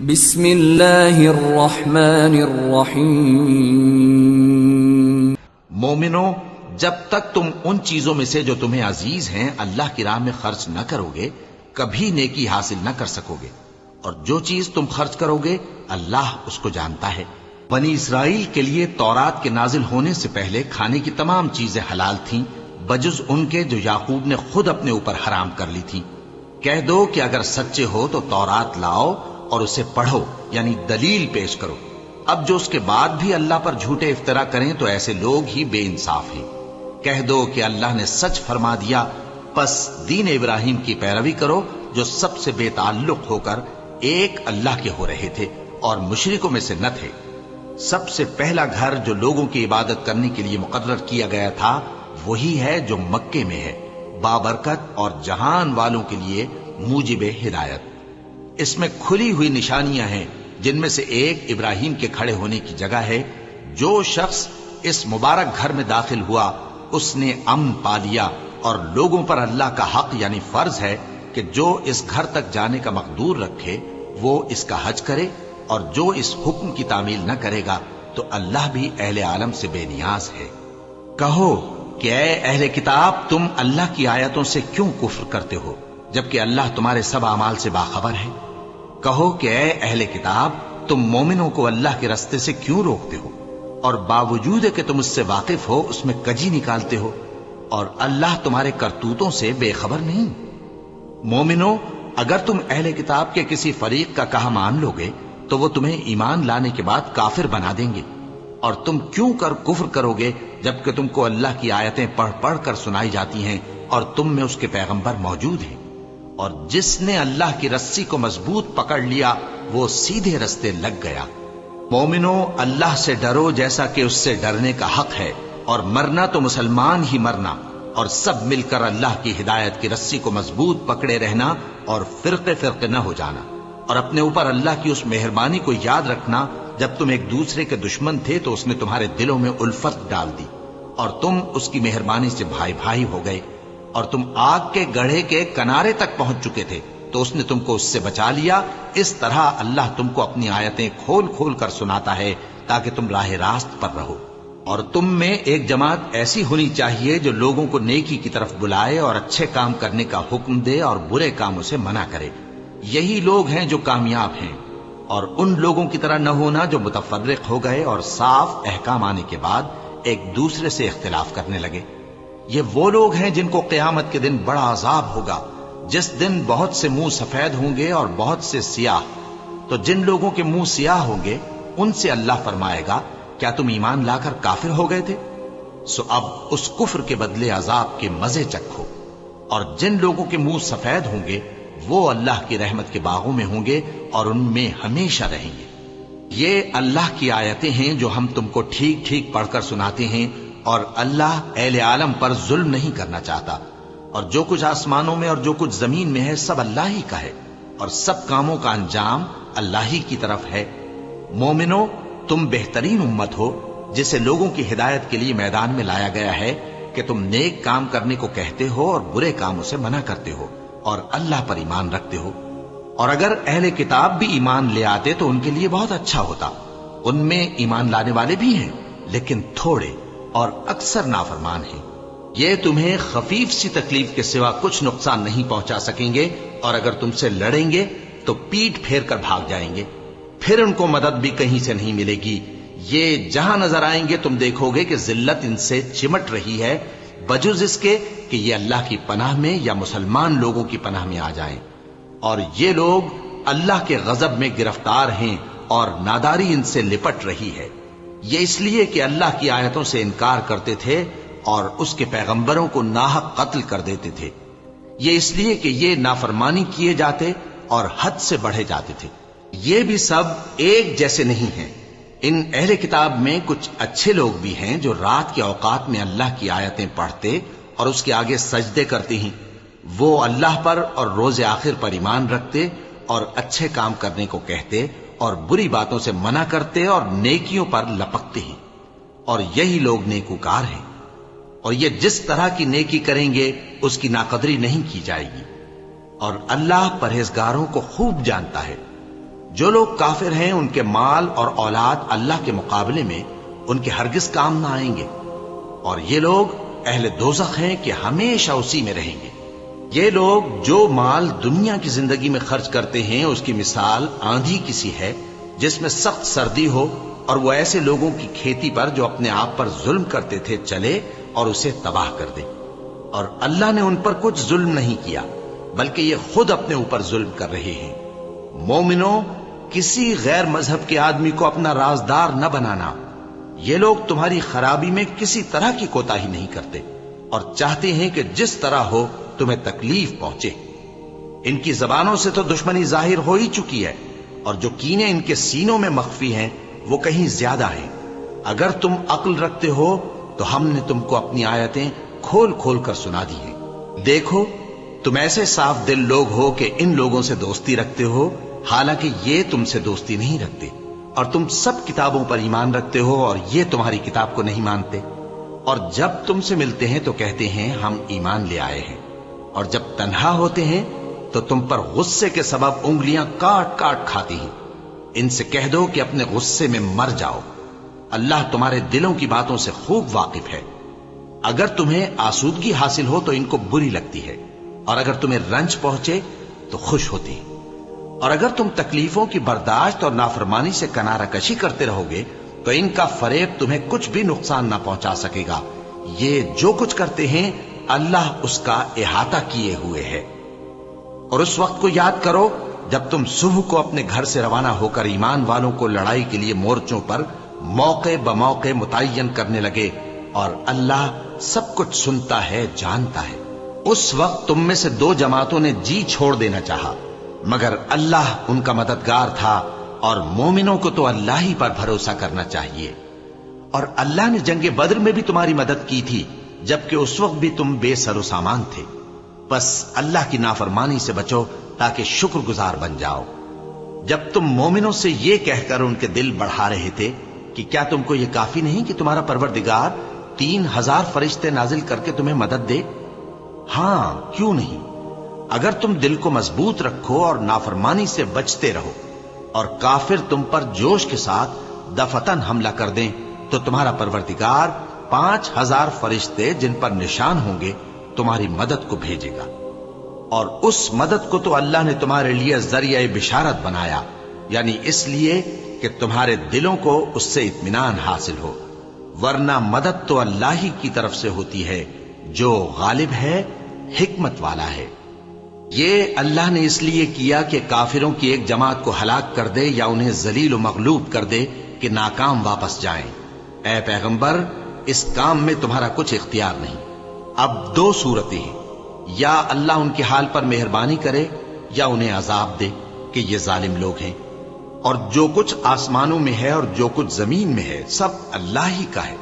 بسم اللہ الرحمن الرحیم۔ مومنو، جب تک تم ان چیزوں میں سے جو تمہیں عزیز ہیں اللہ کی راہ میں خرچ نہ کرو گے کبھی نیکی حاصل نہ کر سکو گے، اور جو چیز تم خرچ کرو گے اللہ اس کو جانتا ہے۔ بنی اسرائیل کے لیے تورات کے نازل ہونے سے پہلے کھانے کی تمام چیزیں حلال تھیں بجز ان کے جو یعقوب نے خود اپنے اوپر حرام کر لی تھی۔ کہہ دو کہ اگر سچے ہو تو تورات لاؤ اور اسے پڑھو، یعنی دلیل پیش کرو۔ اب جو اس کے بعد بھی اللہ پر جھوٹے افطرا کریں تو ایسے لوگ ہی بے انصاف ہیں۔ کہہ دو کہ اللہ نے سچ فرما دیا، پس دین ابراہیم کی پیروی کرو جو سب سے بے تعلق ہو کر ایک اللہ کے ہو رہے تھے اور مشرکوں میں سے نہ تھے۔ سب سے پہلا گھر جو لوگوں کی عبادت کرنے کے لیے مقرر کیا گیا تھا وہی ہے جو مکے میں ہے، بابرکت اور جہان والوں کے لیے موجب ہدایت۔ اس میں کھلی ہوئی نشانیاں ہیں، جن میں سے ایک ابراہیم کے کھڑے ہونے کی جگہ ہے۔ جو شخص اس مبارک گھر میں داخل ہوا اس نے امن پا لیا، اور لوگوں پر اللہ کا حق یعنی فرض ہے کہ جو اس گھر تک جانے کا مقدور رکھے وہ اس کا حج کرے، اور جو اس حکم کی تعمیل نہ کرے گا تو اللہ بھی اہل عالم سے بے نیاز ہے۔ کہو کہ اے اہل کتاب، تم اللہ کی آیتوں سے کیوں کفر کرتے ہو جبکہ اللہ تمہارے سب اعمال سے باخبر ہے؟ کہو کہ اے اہل کتاب، تم مومنوں کو اللہ کے راستے سے کیوں روکتے ہو، اور باوجود کہ تم اس سے واقف ہو اس میں کجی نکالتے ہو، اور اللہ تمہارے کرتوتوں سے بے خبر نہیں؟ مومنو، اگر تم اہل کتاب کے کسی فریق کا کہا مان لو گے تو وہ تمہیں ایمان لانے کے بعد کافر بنا دیں گے، اور تم کیوں کر کفر کرو گے جبکہ تم کو اللہ کی آیتیں پڑھ پڑھ کر سنائی جاتی ہیں اور تم میں اس کے پیغمبر موجود ہیں؟ اور جس نے اللہ کی رسی کو مضبوط پکڑ لیا وہ سیدھے رستے لگ گیا۔ مومنو، اللہ سے ڈرو جیسا کہ اس سے ڈرنے کا حق ہے، اور مرنا تو مسلمان ہی مرنا، اور سب مل کر اللہ کی ہدایت کی رسی کو مضبوط پکڑے رہنا اور فرقے فرقے نہ ہو جانا، اور اپنے اوپر اللہ کی اس مہربانی کو یاد رکھنا جب تم ایک دوسرے کے دشمن تھے تو اس نے تمہارے دلوں میں الفت ڈال دی اور تم اس کی مہربانی سے بھائی بھائی ہو گئے، اور تم آگ کے گڑھے کے کنارے تک پہنچ چکے تھے تو اس نے تم کو اس سے بچا لیا۔ اس طرح اللہ تم کو اپنی آیتیں کھول کھول کر سناتا ہے تاکہ تم راہ راست پر رہو۔ اور تم میں ایک جماعت ایسی ہونی چاہیے جو لوگوں کو نیکی کی طرف بلائے اور اچھے کام کرنے کا حکم دے اور برے کاموں سے منع کرے۔ یہی لوگ ہیں جو کامیاب ہیں، اور ان لوگوں کی طرح نہ ہونا جو متفرق ہو گئے اور صاف احکام آنے کے بعد ایک دوسرے سے اختلاف کرنے لگے۔ یہ وہ لوگ ہیں جن کو قیامت کے دن بڑا عذاب ہوگا، جس دن بہت سے منہ سفید ہوں گے اور بہت سے سیاہ۔ تو جن لوگوں کے منہ سیاہ ہوں گے ان سے اللہ فرمائے گا، کیا تم ایمان لا کر کافر ہو گئے تھے؟ سو اب اس کفر کے بدلے عذاب کے مزے چکھو۔ اور جن لوگوں کے منہ سفید ہوں گے وہ اللہ کی رحمت کے باغوں میں ہوں گے اور ان میں ہمیشہ رہیں گے۔ یہ اللہ کی آیتیں ہیں جو ہم تم کو ٹھیک ٹھیک پڑھ کر سناتے ہیں، اور اللہ اہل عالم پر ظلم نہیں کرنا چاہتا۔ اور جو کچھ آسمانوں میں اور جو کچھ زمین میں ہے سب اللہ ہی کا ہے، اور سب کاموں کا انجام اللہ ہی کی طرف ہے۔ مومنو، تم بہترین امت ہو جسے لوگوں کی ہدایت کے لیے میدان میں لایا گیا ہے کہ تم نیک کام کرنے کو کہتے ہو اور برے کاموں سے منع کرتے ہو اور اللہ پر ایمان رکھتے ہو۔ اور اگر اہل کتاب بھی ایمان لے آتے تو ان کے لیے بہت اچھا ہوتا۔ ان میں ایمان لانے والے بھی ہیں لیکن تھوڑے، اور اکثر نافرمان ہیں۔ یہ تمہیں خفیف سی تکلیف کے سوا کچھ نقصان نہیں پہنچا سکیں گے، اور اگر تم سے لڑیں گے تو پیٹ پھیر کر بھاگ جائیں گے، پھر ان کو مدد بھی کہیں سے نہیں ملے گی۔ یہ جہاں نظر آئیں گے تم دیکھو گے کہ ذلت ان سے چمٹ رہی ہے، بجز اس کے کہ یہ اللہ کی پناہ میں یا مسلمان لوگوں کی پناہ میں آ جائیں۔ اور یہ لوگ اللہ کے غضب میں گرفتار ہیں اور ناداری ان سے لپٹ رہی ہے۔ یہ اس لیے کہ اللہ کی آیتوں سے انکار کرتے تھے اور اس کے پیغمبروں کو ناحق قتل کر دیتے تھے۔ یہ اس لیے کہ یہ نافرمانی کیے جاتے اور حد سے بڑھے جاتے تھے۔ یہ بھی سب ایک جیسے نہیں ہیں۔ ان اہل کتاب میں کچھ اچھے لوگ بھی ہیں جو رات کے اوقات میں اللہ کی آیتیں پڑھتے اور اس کے آگے سجدے کرتے ہیں۔ وہ اللہ پر اور روز آخر پر ایمان رکھتے اور اچھے کام کرنے کو کہتے اور بری باتوں سے منع کرتے اور نیکیوں پر لپکتے ہیں، اور یہی لوگ نیکوکار ہیں۔ اور یہ جس طرح کی نیکی کریں گے اس کی ناقدری نہیں کی جائے گی، اور اللہ پرہیزگاروں کو خوب جانتا ہے۔ جو لوگ کافر ہیں ان کے مال اور اولاد اللہ کے مقابلے میں ان کے ہرگز کام نہ آئیں گے، اور یہ لوگ اہل دوزخ ہیں کہ ہمیشہ اسی میں رہیں گے۔ یہ لوگ جو مال دنیا کی زندگی میں خرچ کرتے ہیں اس کی مثال آندھی کسی ہے جس میں سخت سردی ہو اور وہ ایسے لوگوں کی کھیتی پر جو اپنے آپ پر ظلم کرتے تھے چلے اور اسے تباہ کر دے۔ اور اللہ نے ان پر کچھ ظلم نہیں کیا بلکہ یہ خود اپنے اوپر ظلم کر رہے ہیں۔ مومنوں، کسی غیر مذہب کے آدمی کو اپنا رازدار نہ بنانا۔ یہ لوگ تمہاری خرابی میں کسی طرح کی کوتاہی نہیں کرتے اور چاہتے ہیں کہ جس طرح ہو تمہیں تکلیف پہنچے۔ ان کی زبانوں سے تو دشمنی ظاہر ہو ہی چکی ہے، اور جو کینے ان کے سینوں میں مخفی ہیں وہ کہیں زیادہ ہیں۔ اگر تم عقل رکھتے ہو تو ہم نے تم کو اپنی آیتیں کھول کھول کر سنا دی ہیں۔ دیکھو، تم ایسے صاف دل لوگ ہو کہ ان لوگوں سے دوستی رکھتے ہو، حالانکہ یہ تم سے دوستی نہیں رکھتے، اور تم سب کتابوں پر ایمان رکھتے ہو اور یہ تمہاری کتاب کو نہیں مانتے۔ اور جب تم سے ملتے ہیں تو کہتے ہیں ہم ایمان لے آئے ہیں، اور جب تنہا ہوتے ہیں تو تم پر غصے کے سبب انگلیاں کاٹ کاٹ کھاتی ہیں۔ ان سے کہہ دو کہ اپنے غصے میں مر جاؤ، اللہ تمہارے دلوں کی باتوں سے خوب واقف ہے۔ اگر تمہیں آسودگی حاصل ہو تو ان کو بری لگتی ہے، اور اگر تمہیں رنج پہنچے تو خوش ہوتی ہیں۔ اور اگر تم تکلیفوں کی برداشت اور نافرمانی سے کنارہ کشی کرتے رہو گے تو ان کا فریب تمہیں کچھ بھی نقصان نہ پہنچا سکے گا۔ یہ جو کچھ کرتے ہیں اللہ اس کا احاطہ کیے ہوئے ہے۔ اور اس وقت کو یاد کرو جب تم صبح کو اپنے گھر سے روانہ ہو کر ایمان والوں کو لڑائی کے لیے مورچوں پر موقع بموقع متعین کرنے لگے، اور اللہ سب کچھ سنتا ہے، جانتا ہے۔ اس وقت تم میں سے دو جماعتوں نے جی چھوڑ دینا چاہا، مگر اللہ ان کا مددگار تھا، اور مومنوں کو تو اللہ ہی پر بھروسہ کرنا چاہیے۔ اور اللہ نے جنگ بدر میں بھی تمہاری مدد کی تھی جبکہ اس وقت بھی تم بے سر و سامان تھے۔ بس اللہ کی نافرمانی سے بچو تاکہ شکر گزار بن جاؤ۔ جب تم مومنوں سے یہ کہہ کر ان کے دل بڑھا رہے تھے کہ کیا تم کو یہ کافی نہیں کہ تمہارا پروردگار 3000 فرشتے نازل کر کے تمہیں مدد دے؟ ہاں، کیوں نہیں؟ اگر تم دل کو مضبوط رکھو اور نافرمانی سے بچتے رہو، اور کافر تم پر جوش کے ساتھ دفتن حملہ کر دیں تو تمہارا پروردگار 5000 فرشتے جن پر نشان ہوں گے تمہاری مدد کو بھیجے گا۔ اور اس مدد کو تو اللہ نے تمہارے لیے ذریعہ بشارت بنایا، یعنی اس لیے کہ تمہارے دلوں کو اس سے اطمینان حاصل ہو، ورنہ مدد تو اللہ ہی کی طرف سے ہوتی ہے جو غالب ہے، حکمت والا ہے۔ یہ اللہ نے اس لیے کیا کہ کافروں کی ایک جماعت کو ہلاک کر دے یا انہیں ذلیل و مغلوب کر دے کہ ناکام واپس جائیں۔ اے پیغمبر، اس کام میں تمہارا کچھ اختیار نہیں۔ اب دو صورتیں ہیں، یا اللہ ان کے حال پر مہربانی کرے یا انہیں عذاب دے کہ یہ ظالم لوگ ہیں۔ اور جو کچھ آسمانوں میں ہے اور جو کچھ زمین میں ہے سب اللہ ہی کا ہے،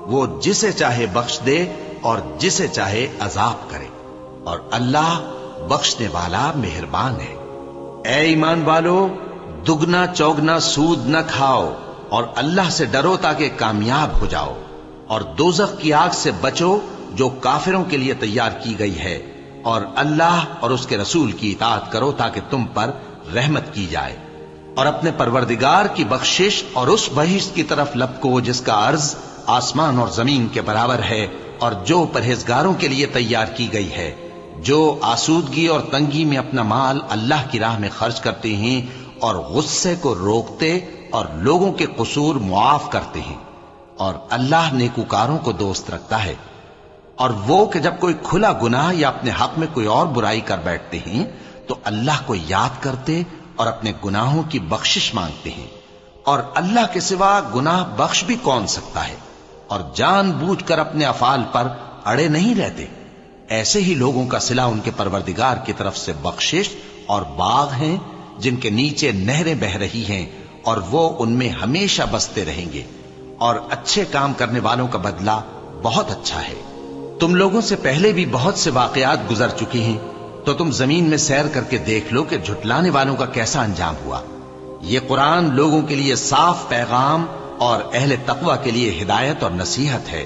وہ جسے چاہے بخش دے اور جسے چاہے عذاب کرے، اور اللہ بخشنے والا مہربان ہے۔ اے ایمان والو، دگنا چوگنا سود نہ کھاؤ اور اللہ سے ڈرو تاکہ کامیاب ہو جاؤ، اور دوزخ کی آگ سے بچو جو کافروں کے لیے تیار کی گئی ہے، اور اللہ اور اس کے رسول کی اطاعت کرو تاکہ تم پر رحمت کی جائے، اور اپنے پروردگار کی بخشش اور اس بہشت کی طرف لپکو جس کا عرض آسمان اور زمین کے برابر ہے، اور جو پرہیزگاروں کے لیے تیار کی گئی ہے، جو آسودگی اور تنگی میں اپنا مال اللہ کی راہ میں خرچ کرتے ہیں اور غصے کو روکتے اور لوگوں کے قصور معاف کرتے ہیں، اور اللہ نیکوکاروں کو دوست رکھتا ہے۔ اور وہ کہ جب کوئی کھلا گناہ یا اپنے حق میں کوئی اور برائی کر بیٹھتے ہیں تو اللہ کو یاد کرتے اور اپنے گناہوں کی بخشش مانگتے ہیں، اور اللہ کے سوا گناہ بخش بھی کون سکتا ہے، اور جان بوجھ کر اپنے افعال پر اڑے نہیں رہتے۔ ایسے ہی لوگوں کا صلہ ان کے پروردگار کی طرف سے بخشش اور باغ ہیں جن کے نیچے نہریں بہ رہی ہیں، اور وہ ان میں ہمیشہ بستے رہیں گے، اور اچھے کام کرنے والوں کا بدلہ بہت اچھا ہے۔ تم لوگوں سے پہلے بھی بہت سے واقعات گزر چکے ہیں، تو تم زمین میں سیر کر کے دیکھ لو کہ جھٹلانے والوں کا کیسا انجام ہوا۔ یہ قرآن لوگوں کے لیے صاف پیغام اور اہل تقوی کے لیے ہدایت اور نصیحت ہے۔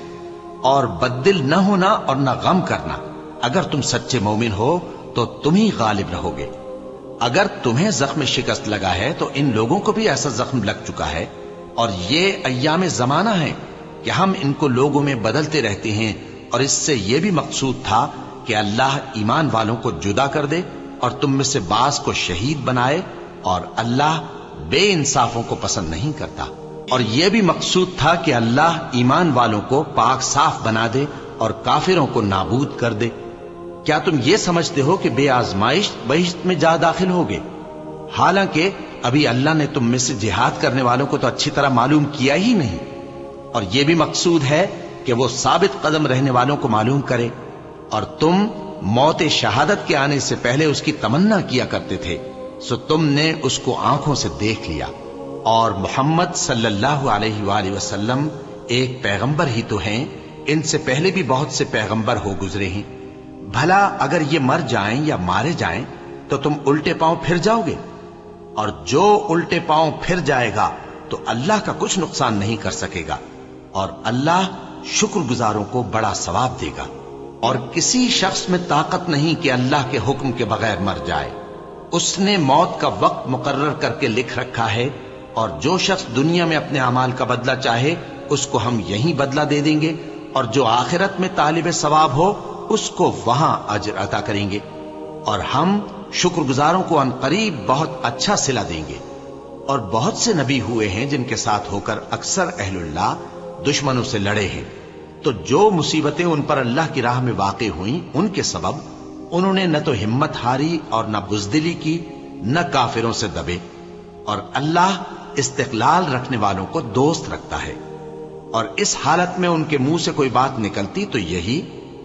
اور بددل نہ ہونا اور نہ غم کرنا، اگر تم سچے مومن ہو تو تم ہی غالب رہو گے۔ اگر تمہیں زخم شکست لگا ہے تو ان لوگوں کو بھی ایسا زخم لگ چکا ہے، اور یہ ایام زمانہ ہے کہ ہم ان کو لوگوں میں بدلتے رہتے ہیں، اور اس سے یہ بھی مقصود تھا کہ اللہ ایمان والوں کو جدا کر دے اور تم میں سے بعض کو شہید بنائے، اور اللہ بے انصافوں کو پسند نہیں کرتا۔ اور یہ بھی مقصود تھا کہ اللہ ایمان والوں کو پاک صاف بنا دے اور کافروں کو نابود کر دے۔ کیا تم یہ سمجھتے ہو کہ بے آزمائش بہشت میں جا داخل ہوگے؟ حالانکہ ابھی اللہ نے تم میں سے جہاد کرنے والوں کو تو اچھی طرح معلوم کیا ہی نہیں، اور یہ بھی مقصود ہے کہ وہ ثابت قدم رہنے والوں کو معلوم کرے، اور تم موت شہادت کے آنے سے پہلے اس کی تمنا کیا کرتے تھے، سو تم نے اس کو آنکھوں سے دیکھ لیا۔ اور محمد صلی اللہ علیہ وآلہ وسلم ایک پیغمبر ہی تو ہیں، ان سے پہلے بھی بہت سے پیغمبر ہو گزرے ہیں۔ بھلا اگر یہ مر جائیں یا مارے جائیں تو تم الٹے پاؤں پھر جاؤ گے؟ اور جو الٹے پاؤں پھر جائے گا تو اللہ کا کچھ نقصان نہیں کر سکے گا، اور اللہ شکر گزاروں کو بڑا ثواب دے گا۔ اور کسی شخص میں طاقت نہیں کہ اللہ کے حکم کے بغیر مر جائے، اس نے موت کا وقت مقرر کر کے لکھ رکھا ہے، اور جو شخص دنیا میں اپنے اعمال کا بدلہ چاہے اس کو ہم یہیں بدلہ دے دیں گے، اور جو آخرت میں طالب ثواب ہو اس کو وہاں اجر عطا کریں گے، اور ہم شکر گزاروں کو ان قریب بہت اچھا صلہ دیں گے۔ اور بہت سے نبی ہوئے ہیں جن کے ساتھ ہو کر اکثر اہل اللہ دشمنوں سے لڑے ہیں، تو جو مصیبتیں ان پر اللہ کی راہ میں واقع ہوئیں ان کے سبب انہوں نے نہ تو ہمت ہاری اور نہ بزدلی کی، نہ کافروں سے دبے، اور اللہ استقلال رکھنے والوں کو دوست رکھتا ہے۔ اور اس حالت میں ان کے منہ سے کوئی بات نکلتی تو یہی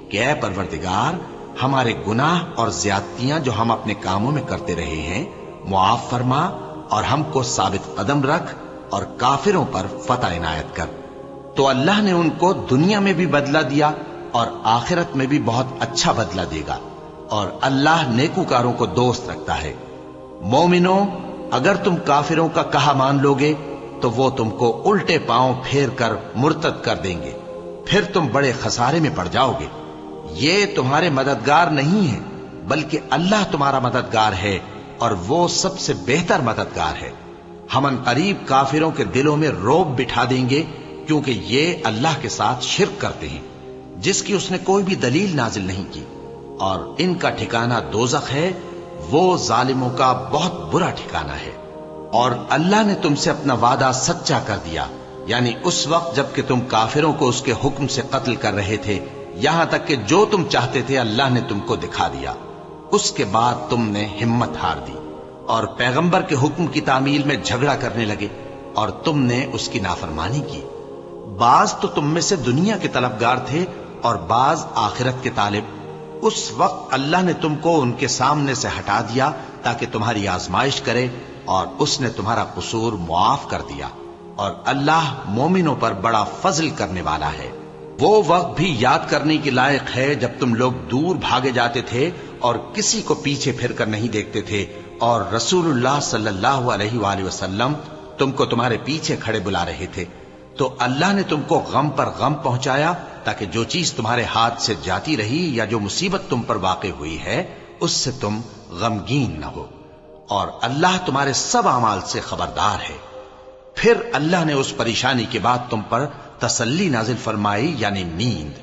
کہ اے پروردگار، ہمارے گناہ اور زیادتیاں جو ہم اپنے کاموں میں کرتے رہے ہیں معاف فرما، اور ہم کو ثابت قدم رکھ، اور کافروں پر فتح عنایت کر۔ تو اللہ نے ان کو دنیا میں بھی بدلہ دیا اور آخرت میں بھی بہت اچھا بدلہ دے گا، اور اللہ نیکوکاروں کو دوست رکھتا ہے۔ مومنوں، اگر تم کافروں کا کہا مان لوگے تو وہ تم کو الٹے پاؤں پھیر کر مرتد کر دیں گے، پھر تم بڑے خسارے میں پڑ جاؤ گے۔ یہ تمہارے مددگار نہیں ہے بلکہ اللہ تمہارا مددگار ہے، اور وہ سب سے بہتر مددگار ہے۔ ہم ان قریب کافروں کے دلوں میں رعب بٹھا دیں گے، کیونکہ یہ اللہ کے ساتھ شرک کرتے ہیں جس کی اس نے کوئی بھی دلیل نازل نہیں کی، اور ان کا ٹھکانہ دوزخ ہے، وہ ظالموں کا بہت برا ٹھکانہ ہے۔ اور اللہ نے تم سے اپنا وعدہ سچا کر دیا، یعنی اس وقت جب کہ تم کافروں کو اس کے حکم سے قتل کر رہے تھے، یہاں تک کہ جو تم چاہتے تھے اللہ نے تم کو دکھا دیا۔ اس کے بعد تم نے ہمت ہار دی اور پیغمبر کے حکم کی تعمیل میں جھگڑا کرنے لگے، اور تم نے اس کی نافرمانی کی۔ بعض تو تم میں سے دنیا کے طلبگار تھے اور بعض آخرت کے طالب۔ اس وقت اللہ نے تم کو ان کے سامنے سے ہٹا دیا تاکہ تمہاری آزمائش کرے، اور اس نے تمہارا قصور معاف کر دیا، اور اللہ مومنوں پر بڑا فضل کرنے والا ہے۔ وہ وقت بھی یاد کرنے کے لائق ہے جب تم لوگ دور بھاگے جاتے تھے اور کسی کو پیچھے پھر کر نہیں دیکھتے تھے، اور رسول اللہ صلی اللہ علیہ وآلہ وسلم تم کو تمہارے پیچھے کھڑے بلا رہے تھے، تو اللہ نے تم کو غم پر غم پہنچایا تاکہ جو چیز تمہارے ہاتھ سے جاتی رہی یا جو مصیبت تم پر واقع ہوئی ہے اس سے تم غمگین نہ ہو، اور اللہ تمہارے سب اعمال سے خبردار ہے۔ پھر اللہ نے اس پریشانی کے بعد تم پر تسلی نازل فرمائی، یعنی نیند،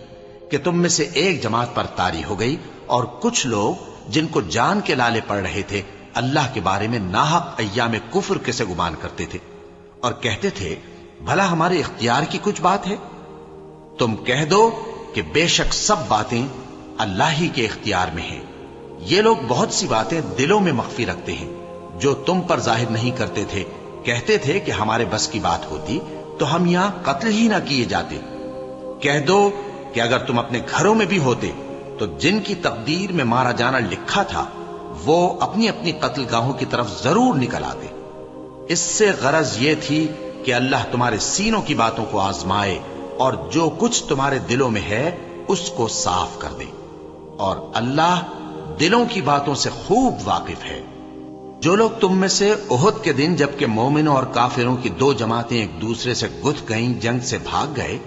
کہ تم میں سے ایک جماعت پر طاری ہو گئی، اور کچھ لوگ جن کو جان کے لالے پڑ رہے تھے اللہ کے بارے میں ناحق ایام کفر کے سے گمان کرتے تھے، اور کہتے تھے بھلا ہمارے اختیار کی کچھ بات ہے؟ تم کہہ دو کہ بے شک سب باتیں اللہ ہی کے اختیار میں ہیں۔ یہ لوگ بہت سی باتیں دلوں میں مخفی رکھتے ہیں جو تم پر ظاہر نہیں کرتے تھے۔ کہتے تھے کہ ہمارے بس کی بات ہوتی تو ہم یہاں قتل ہی نہ کیے جاتے۔ کہہ دو کہ اگر تم اپنے گھروں میں بھی ہوتے تو جن کی تقدیر میں مارا جانا لکھا تھا وہ اپنی اپنی قتل گاہوں کی طرف ضرور نکل آتے۔ اس سے غرض یہ تھی کہ اللہ تمہارے سینوں کی باتوں کو آزمائے اور جو کچھ تمہارے دلوں میں ہے اس کو صاف کر دے، اور اللہ دلوں کی باتوں سے خوب واقف ہے۔ جو لوگ تم میں سے احد کے دن جبکہ مومنوں اور کافروں کی دو جماعتیں ایک دوسرے سے گتھ گئیں، جنگ سے بھاگ گئے،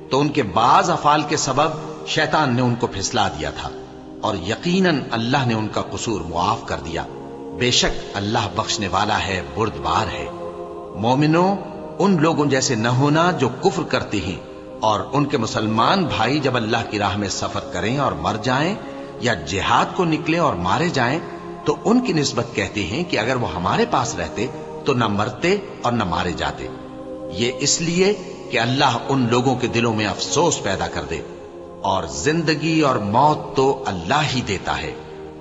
تو ان کے بعض افعال کے سبب شیطان نے ان کو پھسلا دیا تھا، اور یقیناً اللہ نے ان کا قصور معاف کر دیا۔ بے شک اللہ بخشنے والا ہے، بردبار ہے۔ مومنوں، ان لوگوں جیسے نہ ہونا جو کفر کرتے ہیں اور ان کے مسلمان بھائی جب اللہ کی راہ میں سفر کریں اور مر جائیں یا جہاد کو نکلیں اور مارے جائیں تو ان کی نسبت کہتے ہیں کہ اگر وہ ہمارے پاس رہتے تو نہ مرتے اور نہ مارے جاتے، یہ اس لیے کہ اللہ ان لوگوں کے دلوں میں افسوس پیدا کر دے۔ اور زندگی اور موت تو اللہ ہی دیتا ہے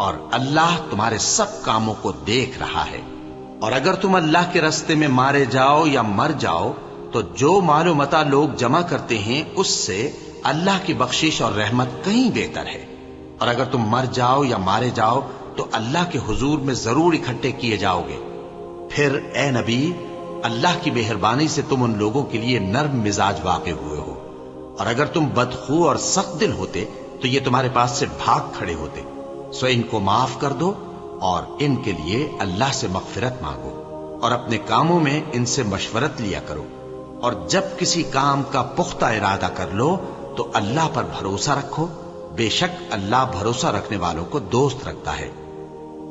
اور اللہ تمہارے سب کاموں کو دیکھ رہا ہے۔ اور اگر تم اللہ کے راستے میں مارے جاؤ یا مر جاؤ تو جو مال و متاع لوگ جمع کرتے ہیں اس سے اللہ کی بخشش اور رحمت کہیں بہتر ہے۔ اور اگر تم مر جاؤ یا مارے جاؤ تو اللہ کے حضور میں ضرور اکٹھے کیے جاؤ گے۔ پھر اے نبی، اللہ کی مہربانی سے تم ان لوگوں کے لیے نرم مزاج واقع ہوئے ہو، اور اگر تم بدخو اور سخت دل ہوتے تو یہ تمہارے پاس سے بھاگ کھڑے ہوتے، سو ان کو معاف کر دو اور ان کے لیے اللہ سے مغفرت مانگو اور اپنے کاموں میں ان سے مشورت لیا کرو، اور جب کسی کام کا پختہ ارادہ کر لو تو اللہ پر بھروسہ رکھو، بے شک اللہ بھروسہ رکھنے والوں کو دوست رکھتا ہے۔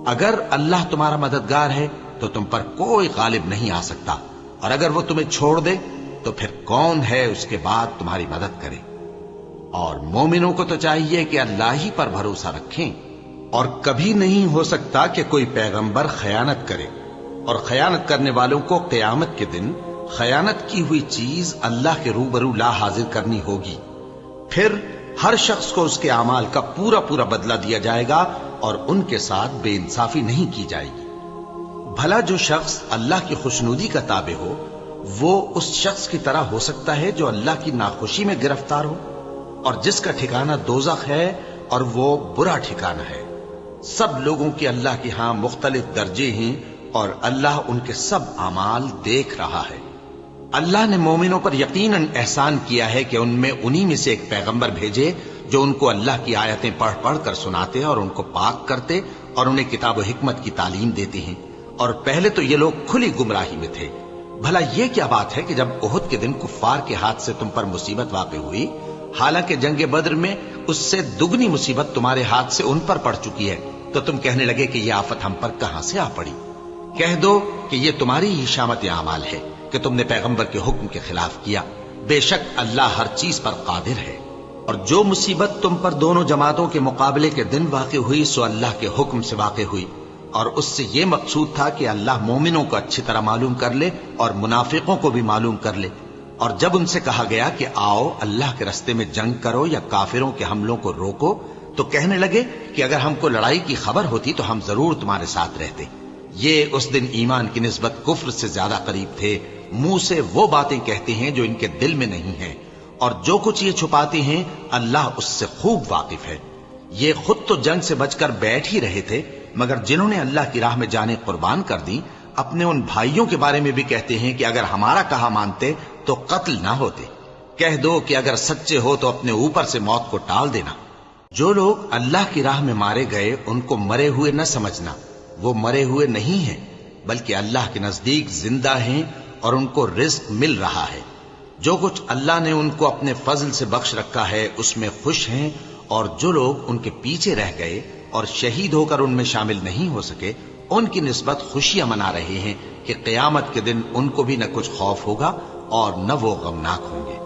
اگر اللہ تمہارا مددگار ہے تو تم پر کوئی غالب نہیں آ سکتا، اور اگر وہ تمہیں چھوڑ دے تو پھر کون ہے اس کے بعد تمہاری مدد کرے۔ اور مومنوں کو تو چاہیے کہ اللہ ہی پر بھروسہ رکھیں، اور کبھی نہیں ہو سکتا کہ کوئی پیغمبر خیانت کرے، اور خیانت کرنے والوں کو قیامت کے دن خیانت کی ہوئی چیز اللہ کے روبرو لا حاضر کرنی ہوگی، پھر ہر شخص کو اس کے اعمال کا پورا پورا بدلہ دیا جائے گا اور ان کے ساتھ بے انصافی نہیں کی جائے گی۔ بھلا جو شخص اللہ کی خوشنودی کا تابع ہو وہ اس شخص کی طرح ہو سکتا ہے جو اللہ کی ناخوشی میں گرفتار ہو، اور جس کا ٹھکانہ دوزخ ہے اور وہ برا ٹھکانہ ہے۔ سب لوگوں کے اللہ کے ہاں مختلف درجے ہیں اور اللہ ان کے سب اعمال دیکھ رہا ہے۔ اللہ نے مومنوں پر یقیناً احسان کیا ہے کہ ان میں انہی میں سے ایک پیغمبر بھیجے جو ان کو اللہ کی آیتیں پڑھ پڑھ کر سناتے اور ان کو پاک کرتے اور انہیں کتاب و حکمت کی تعلیم دیتے ہیں، اور پہلے تو یہ لوگ کھلی گمراہی میں تھے۔ بھلا یہ کیا بات ہے کہ جب احد کے دن کفار کے ہاتھ سے تم پر مصیبت واقع ہوئی، حالانکہ جنگ بدر میں اس سے دگنی مصیبت تمہارے ہاتھ سے ان پر پڑ چکی ہے، تو تم کہنے لگے کہ یہ آفت ہم پر کہاں سے آ پڑی؟ کہہ دو کہ یہ تمہاری ہی شامت اعمال ہے کہ تم نے پیغمبر کے حکم کے خلاف کیا، بے شک اللہ ہر چیز پر قادر ہے۔ اور جو مصیبت تم پر دونوں جماعتوں کے مقابلے کے دن واقع ہوئی سو اللہ کے حکم سے واقع ہوئی، اور اس سے یہ مقصود تھا کہ اللہ مومنوں کو اچھی طرح معلوم کر لے اور منافقوں کو بھی معلوم کر لے۔ اور جب ان سے کہا گیا کہ آؤ اللہ کے راستے میں جنگ کرو یا کافروں کے حملوں کو روکو، تو کہنے لگے کہ اگر ہم کو لڑائی کی خبر ہوتی تو ہم ضرور تمہارے ساتھ رہتے۔ یہ اس دن ایمان کی نسبت کفر سے زیادہ قریب تھے، منہ سے وہ باتیں کہتے ہیں جو ان کے دل میں نہیں ہیں، اور جو کچھ یہ چھپاتے ہیں اللہ اس سے خوب واقف ہے۔ یہ خود تو جنگ سے بچ کر بیٹھ ہی رہے تھے، مگر جنہوں نے اللہ کی راہ میں جانیں قربان کر دی اپنے ان بھائیوں کے بارے میں بھی کہتے ہیں کہ اگر ہمارا کہا مانتے تو قتل نہ ہوتے۔ کہہ دو کہ اگر سچے ہو تو اپنے اوپر سے موت کو ٹال دینا۔ جو لوگ اللہ کی راہ میں مارے گئے ان کو مرے ہوئے نہ سمجھنا، وہ مرے ہوئے نہیں ہیں بلکہ اللہ کے نزدیک زندہ ہیں اور ان کو رزق مل رہا ہے۔ جو کچھ اللہ نے ان کو اپنے فضل سے بخش رکھا ہے اس میں خوش ہیں، اور جو لوگ ان کے پیچھے رہ گئے اور شہید ہو کر ان میں شامل نہیں ہو سکے ان کی نسبت خوشیاں منا رہے ہیں کہ قیامت کے دن ان کو بھی نہ کچھ خوف ہوگا اور نہ وہ غمناک ہوں گے،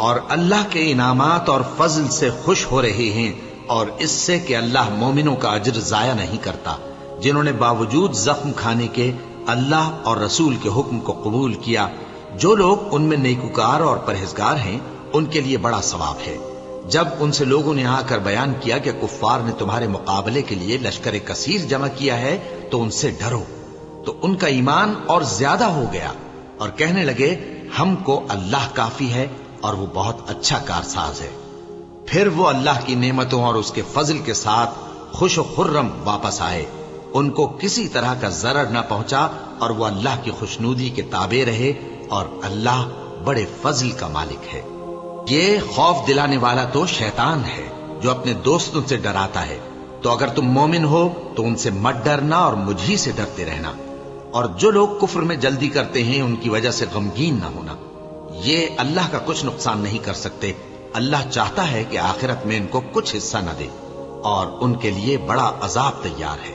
اور اللہ کے انعامات اور فضل سے خوش ہو رہے ہیں، اور اس سے کہ اللہ مومنوں کا اجر ضائع نہیں کرتا۔ جنہوں نے باوجود زخم کھانے کے اللہ اور رسول کے حکم کو قبول کیا، جو لوگ ان میں نیکوکار اور پرہیزگار ہیں ان کے لیے بڑا ثواب ہے۔ جب ان سے لوگوں نے آ کر بیان کیا کہ کفار نے تمہارے مقابلے کے لیے لشکر کثیر جمع کیا ہے تو ان سے ڈرو، تو ان کا ایمان اور زیادہ ہو گیا اور کہنے لگے ہم کو اللہ کافی ہے اور وہ بہت اچھا کارساز ہے۔ پھر وہ اللہ کی نعمتوں اور اس کے فضل کے ساتھ خوش و خرم واپس آئے، ان کو کسی طرح کا ضرر نہ پہنچا اور وہ اللہ کی خوشنودی کے تابع رہے، اور اللہ بڑے فضل کا مالک ہے۔ یہ خوف دلانے والا تو شیطان ہے جو اپنے دوستوں سے ڈراتا ہے، تو اگر تم مومن ہو تو ان سے مت ڈرنا اور مجھ ہی سے ڈرتے رہنا، اور جو لوگ کفر میں جلدی کرتے ہیں ان کی وجہ سے غمگین نہ ہونا، یہ اللہ کا کچھ نقصان نہیں کر سکتے۔ اللہ چاہتا ہے کہ آخرت میں ان کو کچھ حصہ نہ دے اور ان کے لیے بڑا عذاب تیار ہے۔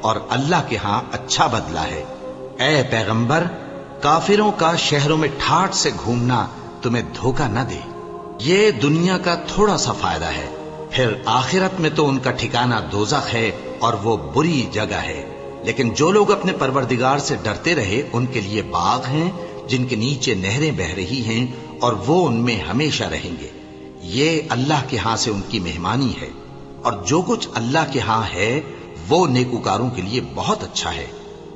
اور اللہ کے ہاں اچھا بدلہ ہے۔ اے پیغمبر، کافروں کا شہروں میں ٹھاٹ سے گھومنا تمہیں دھوکہ نہ دے، یہ دنیا کا تھوڑا سا فائدہ ہے، پھر آخرت میں تو ان کا ٹھکانہ دوزخ ہے اور وہ بری جگہ ہے۔ لیکن جو لوگ اپنے پروردگار سے ڈرتے رہے ان کے لیے باغ ہیں جن کے نیچے نہریں بہہ رہی ہیں اور وہ ان میں ہمیشہ رہیں گے، یہ اللہ کے ہاں سے ان کی مہمانی ہے، اور جو کچھ اللہ کے ہاں ہے وہ نیکوکاروں کے لیے بہت اچھا ہے۔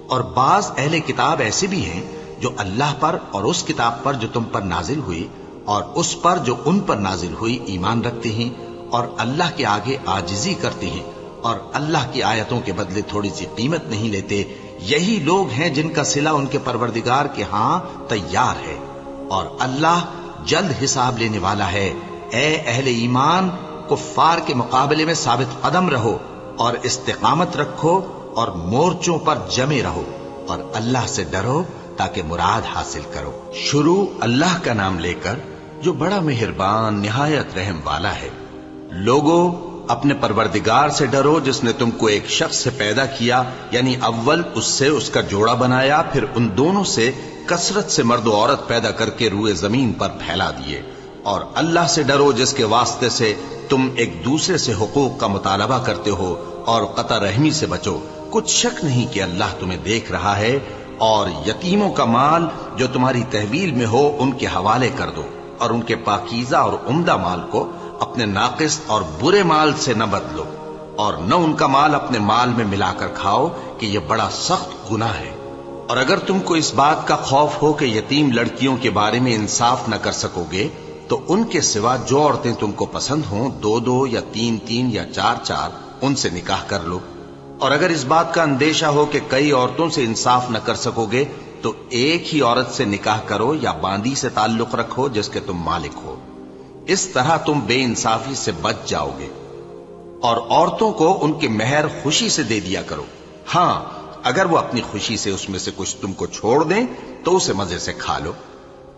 اور بعض اہل کتاب ایسے بھی ہیں جو اللہ پر اور اس کتاب پر جو تم پر نازل ہوئی اور اس پر جو ان پر نازل ہوئی ایمان رکھتے ہیں اور اللہ کے آگے عاجزی کرتے ہیں اور اللہ کی آیتوں کے بدلے تھوڑی سی قیمت نہیں لیتے، یہی لوگ ہیں جن کا صلہ ان کے پروردگار کے ہاں تیار ہے، اور اللہ جلد حساب لینے والا ہے۔ اے اہل ایمان، کفار کے مقابلے میں ثابت قدم رہو اور استقامت رکھو اور مورچوں پر جمے رہو اور اللہ سے ڈرو تاکہ مراد حاصل کرو۔ شروع اللہ کا نام لے کر جو بڑا مہربان نہایت رحم والا ہے۔ لوگو، اپنے پروردگار سے ڈرو جس نے تم کو ایک شخص سے پیدا کیا، یعنی اول اس سے اس کا جوڑا بنایا، پھر ان دونوں سے کثرت سے مرد و عورت پیدا کر کے روئے زمین پر پھیلا دیے۔ اور اللہ سے ڈرو جس کے واسطے سے تم ایک دوسرے سے حقوق کا مطالبہ کرتے ہو، اور قطع رحمی سے بچو، کچھ شک نہیں کہ اللہ تمہیں دیکھ رہا ہے۔ اور یتیموں کا مال جو تمہاری تحویل میں ہو ان کے حوالے کر دو، اور ان کے پاکیزہ اور عمدہ مال کو اپنے ناقص اور برے مال سے نہ بدلو، اور نہ ان کا مال اپنے مال میں ملا کر کھاؤ کہ یہ بڑا سخت گناہ ہے۔ اور اگر تم کو اس بات کا خوف ہو کہ یتیم لڑکیوں کے بارے میں انصاف نہ کر سکو گے تو ان کے سوا جو عورتیں تم کو پسند ہوں، 2 یا 3 یا 4 ان سے نکاح کر لو۔ اور اگر اس بات کا اندیشہ ہو کہ کئی عورتوں سے انصاف نہ کر سکو گے تو ایک ہی عورت سے نکاح کرو یا باندی سے تعلق رکھو جس کے تم مالک ہو، اس طرح تم بے انصافی سے بچ جاؤ گے۔ اور عورتوں کو ان کے مہر خوشی سے دے دیا کرو، ہاں اگر وہ اپنی خوشی سے اس میں سے کچھ تم کو چھوڑ دیں تو اسے مزے سے کھا لو۔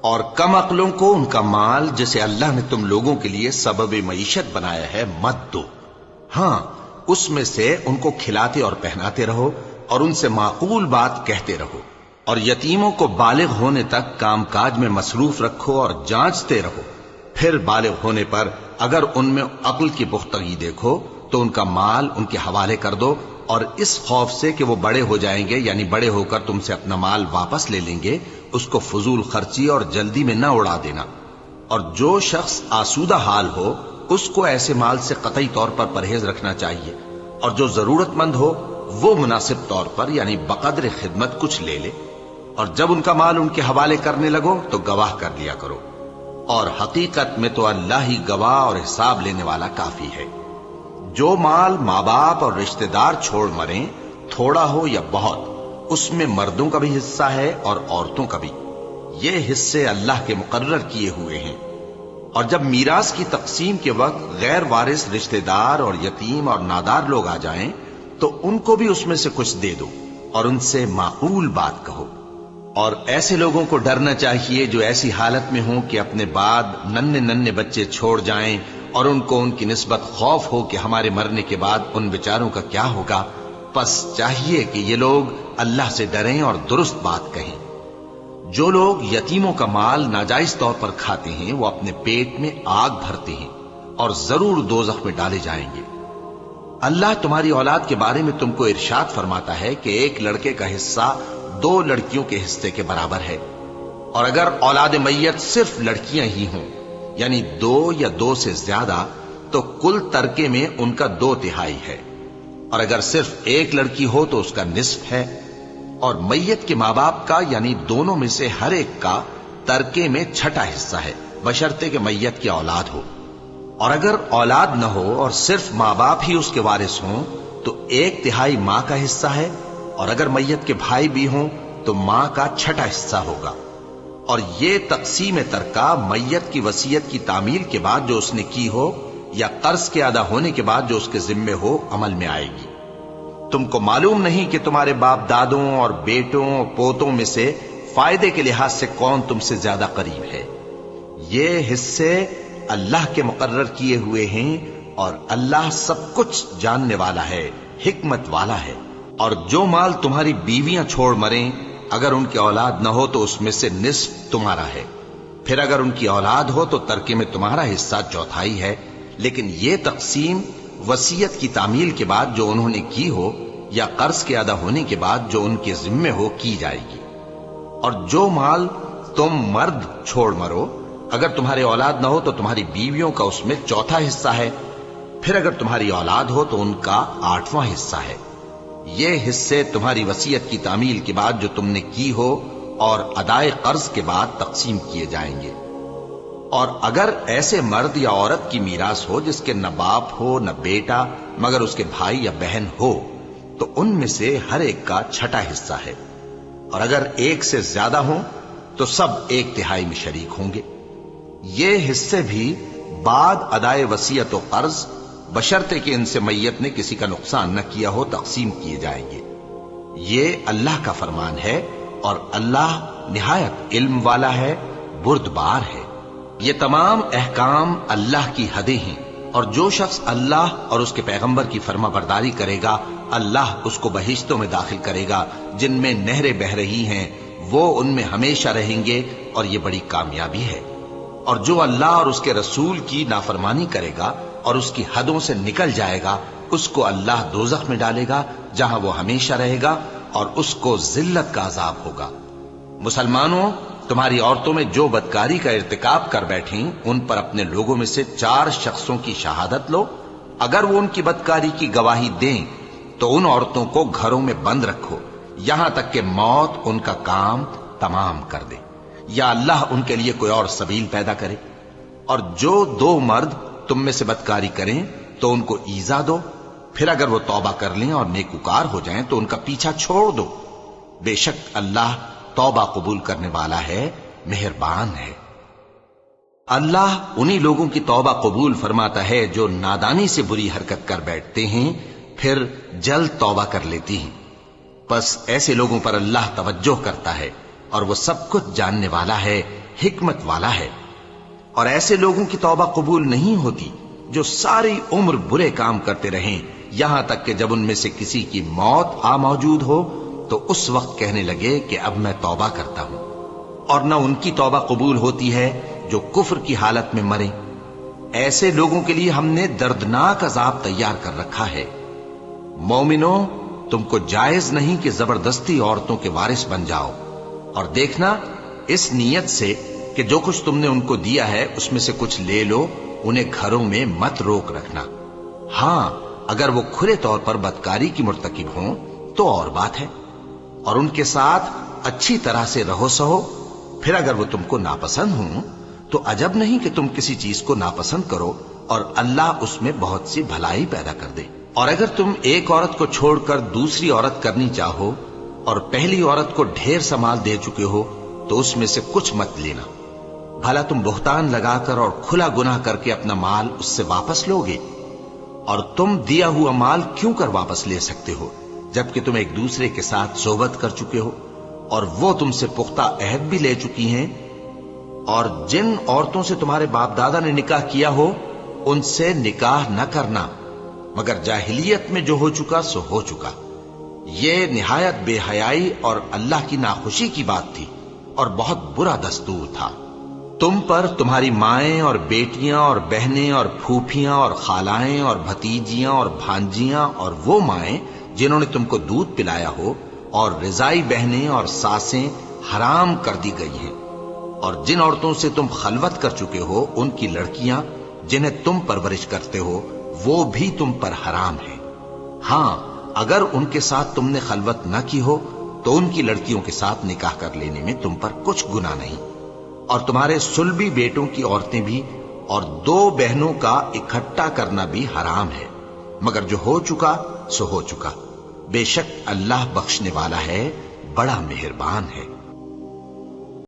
اور کم عقلوں کو ان کا مال جسے اللہ نے تم لوگوں کے لیے سبب معیشت بنایا ہے مت دو، ہاں اس میں سے ان کو کھلاتے اور پہناتے رہو اور ان سے معقول بات کہتے رہو۔ اور یتیموں کو بالغ ہونے تک کام کاج میں مصروف رکھو اور جانچتے رہو، پھر بالغ ہونے پر اگر ان میں عقل کی پختگی دیکھو تو ان کا مال ان کے حوالے کر دو، اور اس خوف سے کہ وہ بڑے ہو جائیں گے، یعنی بڑے ہو کر تم سے اپنا مال واپس لے لیں گے، اس کو فضول خرچی اور جلدی میں نہ اڑا دینا۔ اور جو شخص آسودہ حال ہو اس کو ایسے مال سے قطعی طور پر پرہیز رکھنا چاہیے، اور جو ضرورت مند ہو وہ مناسب طور پر یعنی بقدر خدمت کچھ لے لے۔ اور جب ان کا مال ان کے حوالے کرنے لگو تو گواہ کر لیا کرو، اور حقیقت میں تو اللہ ہی گواہ اور حساب لینے والا کافی ہے۔ جو مال ماں باپ اور رشتہ دار چھوڑ مریں، تھوڑا ہو یا بہت، اس میں مردوں کا بھی حصہ ہے اور عورتوں کا بھی، یہ حصے اللہ کے مقرر کیے ہوئے ہیں۔ اور جب میراث کی تقسیم کے وقت غیر وارث رشتہ دار اور یتیم اور نادار لوگ آ جائیں تو ان کو بھی اس میں سے کچھ دے دو اور ان سے معقول بات کہو۔ اور ایسے لوگوں کو ڈرنا چاہیے جو ایسی حالت میں ہوں کہ اپنے بعد ننھے بچے چھوڑ جائیں اور ان کو ان کی نسبت خوف ہو کہ ہمارے مرنے کے بعد ان بیچاروں کا کیا ہوگا۔ پس چاہیے کہ یہ لوگ اللہ سے ڈریں اور درست بات کہیں۔ جو لوگ یتیموں کا مال ناجائز طور پر کھاتے ہیں وہ اپنے پیٹ میں آگ بھرتے ہیں اور ضرور دوزخ میں ڈالے جائیں گے۔ اللہ تمہاری اولاد کے بارے میں تم کو ارشاد فرماتا ہے کہ ایک لڑکے کا حصہ 2 لڑکیوں کے حصے کے برابر ہے، اور اگر اولاد میت صرف لڑکیاں ہی ہوں یعنی 2 یا 2 سے زیادہ تو کل ترکے میں ان کا 2/3 ہے، اور اگر صرف ایک لڑکی ہو تو اس کا نصف ہے، اور میت کے ماں باپ کا یعنی دونوں میں سے ہر ایک کا ترکے میں 6واں حصہ ہے، بشرطے کہ میت کی اولاد ہو۔ اور اگر اولاد نہ ہو اور صرف ماں باپ ہی اس کے وارث ہوں تو 1/3 ماں کا حصہ ہے، اور اگر میت کے بھائی بھی ہوں تو ماں کا 6واں حصہ ہوگا۔ اور یہ تقسیم ترکہ میت کی وصیت کی تعمیل کے بعد جو اس نے کی ہو یا قرض کے ادا ہونے کے بعد جو اس کے ذمے ہو عمل میں آئے گی۔ تم کو معلوم نہیں کہ تمہارے باپ دادوں اور بیٹوں اور پوتوں میں سے فائدے کے لحاظ سے کون تم سے زیادہ قریب ہے۔ یہ حصے اللہ کے مقرر کیے ہوئے ہیں اور اللہ سب کچھ جاننے والا ہے، حکمت والا ہے۔ اور جو مال تمہاری بیویاں چھوڑ مریں، اگر ان کی اولاد نہ ہو تو اس میں سے نصف تمہارا ہے، پھر اگر ان کی اولاد ہو تو ترکے میں تمہارا حصہ چوتھائی ہے، لیکن یہ تقسیم وصیت کی تعمیل کے بعد جو انہوں نے کی ہو یا قرض کے ادا ہونے کے بعد جو ان کے ذمے ہو کی جائے گی۔ اور جو مال تم مرد چھوڑ مرو، اگر تمہارے اولاد نہ ہو تو تمہاری بیویوں کا اس میں چوتھا حصہ ہے، پھر اگر تمہاری اولاد ہو تو ان کا 8واں حصہ ہے۔ یہ حصے تمہاری وصیت کی تعمیل کے بعد جو تم نے کی ہو اور ادائے قرض کے بعد تقسیم کیے جائیں گے۔ اور اگر ایسے مرد یا عورت کی میراث ہو جس کے نہ باپ ہو نہ بیٹا مگر اس کے بھائی یا بہن ہو، تو ان میں سے ہر ایک کا چھٹا حصہ ہے، اور اگر ایک سے زیادہ ہوں تو سب 1/3 میں شریک ہوں گے۔ یہ حصے بھی بعد ادائے وصیت و قرض بشرطے کہ ان سے میت نے کسی کا نقصان نہ کیا ہو تقسیم کیے جائیں گے۔ یہ اللہ کا فرمان ہے اور اللہ نہایت علم والا ہے، بردبار ہے۔ یہ تمام احکام اللہ کی حدیں ہیں، اور جو شخص اللہ اور اس کے پیغمبر کی فرما برداری کرے گا اللہ اس کو بہشتوں میں داخل کرے گا جن میں نہریں بہ رہی ہیں، وہ ان میں ہمیشہ رہیں گے، اور یہ بڑی کامیابی ہے۔ اور جو اللہ اور اس کے رسول کی نافرمانی کرے گا اور اس کی حدوں سے نکل جائے گا، اس کو اللہ دوزخ میں ڈالے گا جہاں وہ ہمیشہ رہے گا، اور اس کو ذلت کا عذاب ہوگا۔ مسلمانوں، تمہاری عورتوں میں جو بدکاری کا ارتکاب کر بیٹھیں ان پر اپنے لوگوں میں سے 4 شخصوں کی شہادت لو۔ اگر وہ ان کی بدکاری کی گواہی دیں تو ان عورتوں کو گھروں میں بند رکھو یہاں تک کہ موت ان کا کام تمام کر دے، یا اللہ ان کے لیے کوئی اور سبیل پیدا کرے۔ اور جو 2 مرد تم میں سے بدکاری کریں تو ان کو ایذا دو، پھر اگر وہ توبہ کر لیں اور نیکوکار ہو جائیں تو ان کا پیچھا چھوڑ دو۔ بے شک اللہ توبہ قبول کرنے والا ہے، مہربان ہے۔ اللہ انہی لوگوں کی توبہ قبول فرماتا ہے جو نادانی سے بری حرکت کر بیٹھتے ہیں پھر جلد توبہ کر لیتی ہیں، پس ایسے لوگوں پر اللہ توجہ کرتا ہے اور وہ سب کچھ جاننے والا ہے، حکمت والا ہے۔ اور ایسے لوگوں کی توبہ قبول نہیں ہوتی جو ساری عمر برے کام کرتے رہیں یہاں تک کہ جب ان میں سے کسی کی موت آ موجود ہو تو اس وقت کہنے لگے کہ اب میں توبہ کرتا ہوں۔ اور نہ ان کی توبہ قبول ہوتی ہے جو کفر کی حالت میں مریں۔ ایسے لوگوں کے لیے ہم نے دردناک عذاب تیار کر رکھا ہے۔ مومنوں، تم کو جائز نہیں کہ زبردستی عورتوں کے وارث بن جاؤ، اور دیکھنا اس نیت سے کہ جو کچھ تم نے ان کو دیا ہے اس میں سے کچھ لے لو، انہیں گھروں میں مت روک رکھنا۔ ہاں، اگر وہ کھلے طور پر بدکاری کی مرتکب ہوں تو اور بات ہے، اور ان کے ساتھ اچھی طرح سے رہو سہو۔ پھر اگر وہ تم کو ناپسند ہوں تو عجب نہیں کہ تم کسی چیز کو ناپسند کرو، اور اللہ اس میں بہت سی بھلائی پیدا کر دے۔ اور اگر تم ایک عورت کو چھوڑ کر دوسری عورت کرنی چاہو اور پہلی عورت کو ڈھیر سا مال دے چکے ہو تو اس میں سے کچھ مت لینا، بھلا تم بہتان لگا کر اور کھلا گناہ کر کے اپنا مال اس سے واپس لو گے؟ اور تم دیا ہوا مال کیوں کر واپس لے سکتے ہو جبکہ تم ایک دوسرے کے ساتھ صحبت کر چکے ہو اور وہ تم سے پختہ عہد بھی لے چکی ہیں؟ اور جن عورتوں سے تمہارے باپ دادا نے نکاح کیا ہو ان سے نکاح نہ کرنا مگر جاہلیت میں جو ہو چکا سو ہو چکا۔ یہ نہایت بے حیائی اور اللہ کی ناخوشی کی بات تھی اور بہت برا دستور تھا۔ تم پر تمہاری مائیں اور بیٹیاں اور بہنیں اور پھوپھیاں اور خالائیں اور بھتیجیاں اور بھانجیاں اور وہ مائیں جنہوں نے تم کو دودھ پلایا ہو اور رضائی بہنیں اور ساسیں حرام کر دی گئی ہیں، اور جن عورتوں سے تم خلوت کر چکے ہو ان کی لڑکیاں جنہیں تم پرورش کرتے ہو وہ بھی تم پر حرام ہیں۔ ہاں، اگر ان کے ساتھ تم نے خلوت نہ کی ہو تو ان کی لڑکیوں کے ساتھ نکاح کر لینے میں تم پر کچھ گناہ نہیں۔ اور تمہارے صلبی بیٹوں کی عورتیں بھی اور 2 بہنوں کا اکٹھا کرنا بھی حرام ہے، مگر جو ہو چکا سو ہو چکا۔ بے شک اللہ بخشنے والا ہے، بڑا مہربان ہے۔